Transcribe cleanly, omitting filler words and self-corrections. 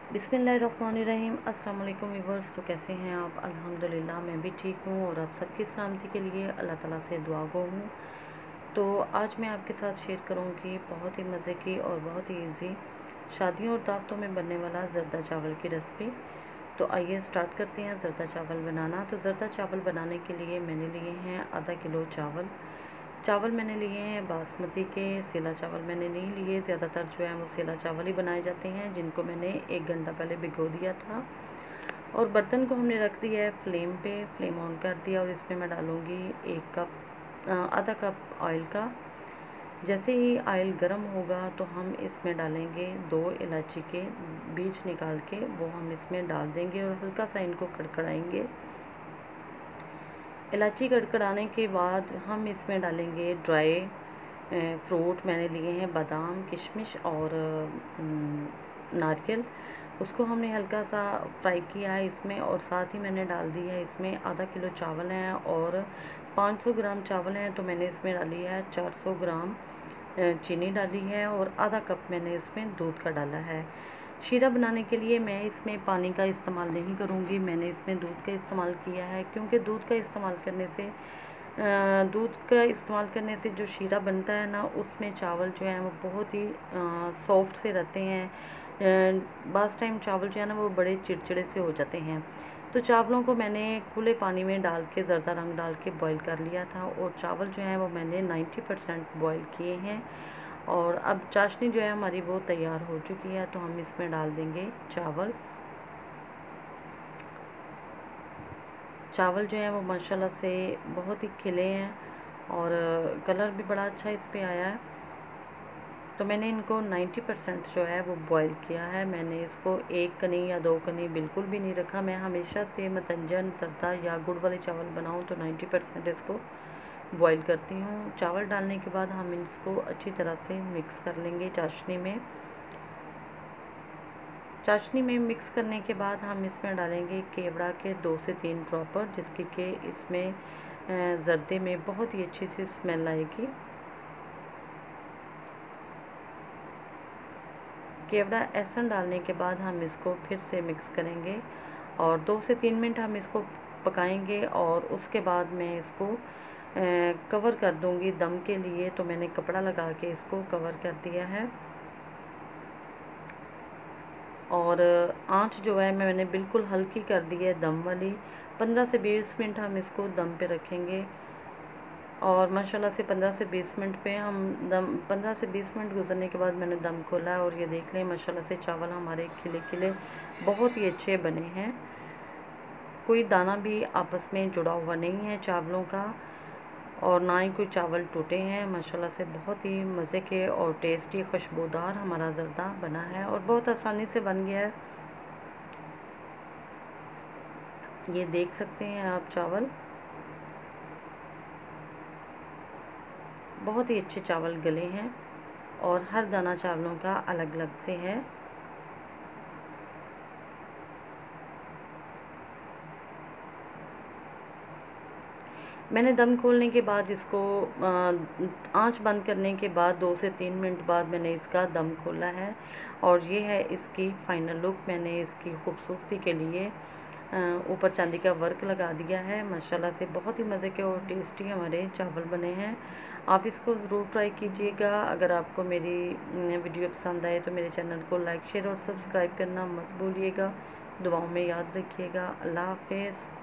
बिस्मिल्लाहिर्रहमानिर्रहीम। अस्सलाम वालेकुम व्यूअर्स। तो कैसे हैं आप? अल्हम्दुलिल्लाह मैं भी ठीक हूँ और आप सबकी सलामती के लिए अल्लाह ताला से दुआ गो हूँ। तो आज मैं आपके साथ शेयर करूँगी बहुत ही मज़े की और बहुत ही इजी शादियों और दावतों में बनने वाला ज़रदा चावल की रेसिपी। तो आइए स्टार्ट करते हैं ज़रदा चावल बनाना। तो ज़रदा चावल बनाने के लिए मैंने लिए हैं आधा किलो चावल मैंने लिए हैं बासमती के। सेला चावल मैंने नहीं लिए, ज़्यादातर जो है वो सेला चावल ही बनाए जाते हैं, जिनको मैंने 1 घंटा पहले भिगो दिया था। और बर्तन को हमने रख दिया है फ्लेम पे, फ्लेम ऑन कर दिया और इसमें मैं डालूँगी आधा कप ऑयल का। जैसे ही ऑयल गर्म होगा तो हम इसमें डालेंगे 2 इलायची के बीज निकाल के, वो हम इसमें डाल देंगे और हल्का सा इनको कड़कड़ाएंगे। इलायची कड़कड़ाने के बाद हम इसमें डालेंगे ड्राई फ्रूट। मैंने लिए हैं बादाम, किशमिश और नारियल। उसको हमने हल्का सा फ्राई किया है इसमें, और साथ ही मैंने डाल दी है इसमें आधा किलो चावल हैं और 500 ग्राम चावल हैं, तो मैंने इसमें डाली है 400 ग्राम चीनी डाली है और आधा कप मैंने इसमें दूध का डाला है। शीरा बनाने के लिए मैं इसमें पानी का इस्तेमाल नहीं करूँगी, मैंने इसमें दूध का इस्तेमाल किया है, क्योंकि दूध का इस्तेमाल करने से जो शीरा बनता है ना, उसमें चावल जो है वो बहुत ही सॉफ्ट से रहते हैं। बास टाइम चावल जो है ना वो बड़े चिड़चिड़े से हो जाते हैं। तो चावलों को मैंने खुले पानी में डाल के ज़रदा रंग डाल के बॉईल कर लिया था, और चावल जो है वो मैंने 90% बॉईल किए हैं। और अब चाशनी जो है हमारी वो तैयार हो चुकी है, तो हम इसमें डाल देंगे चावल जो है वो माशाल्लाह से बहुत ही खिले हैं और कलर भी बड़ा अच्छा इस पे आया है। तो मैंने इनको 90% जो है वो बॉईल किया है। मैंने इसको 1 कनी या 2 कनी बिल्कुल भी नहीं रखा। मैं हमेशा से मतंजन, ज़रदा या गुड़ वाले चावल बनाऊँ तो 90% इसको बॉईल करती हूँ। चावल डालने के बाद हम इसको अच्छी तरह से मिक्स कर लेंगे चाशनी में मिक्स करने के बाद हम इसमें डालेंगे केवड़ा के 2 से 3 ड्रॉपर, जिसकी कि इसमें ज़रदे में बहुत ही अच्छी सी स्मेल आएगी। केवड़ा एहसन डालने के बाद हम इसको फिर से मिक्स करेंगे और 2 से 3 मिनट हम इसको पकाएंगे, और उसके बाद मैं इसको कवर कर दूंगी दम के लिए। तो मैंने कपड़ा लगा के इसको कवर कर दिया है, और आंच जो है मैंने बिल्कुल हल्की कर दी है दम वाली। 15 से 20 मिनट हम इसको दम पे रखेंगे, और माशाल्लाह से 15 से 20 मिनट पे हम 15 से 20 मिनट गुजरने के बाद मैंने दम खोला है, और ये देख लें माशाल्लाह से चावल हमारे खिले खिले बहुत ही अच्छे बने हैं। कोई दाना भी आपस में जुड़ा हुआ नहीं है चावलों का, और ना ही कोई चावल टूटे हैं। माशाल्लाह से बहुत ही मज़े के और टेस्टी खुशबूदार हमारा ज़रदा बना है, और बहुत आसानी से बन गया है। ये देख सकते हैं आप, चावल बहुत ही अच्छे चावल गले हैं, और हर दाना चावलों का अलग अलग से है। मैंने दम खोलने के बाद इसको आंच बंद करने के बाद 2 से 3 मिनट बाद मैंने इसका दम खोला है, और ये है इसकी फ़ाइनल लुक। मैंने इसकी खूबसूरती के लिए ऊपर चांदी का वर्क लगा दिया है। माशाल्लाह से बहुत ही मज़े के और टेस्टी हमारे चावल बने हैं। आप इसको ज़रूर ट्राई कीजिएगा। अगर आपको मेरी वीडियो पसंद आए तो मेरे चैनल को लाइक, शेयर और सब्सक्राइब करना मत भूलिएगा। दुआओं में याद रखिएगा। अल्लाह हाफ़िज़।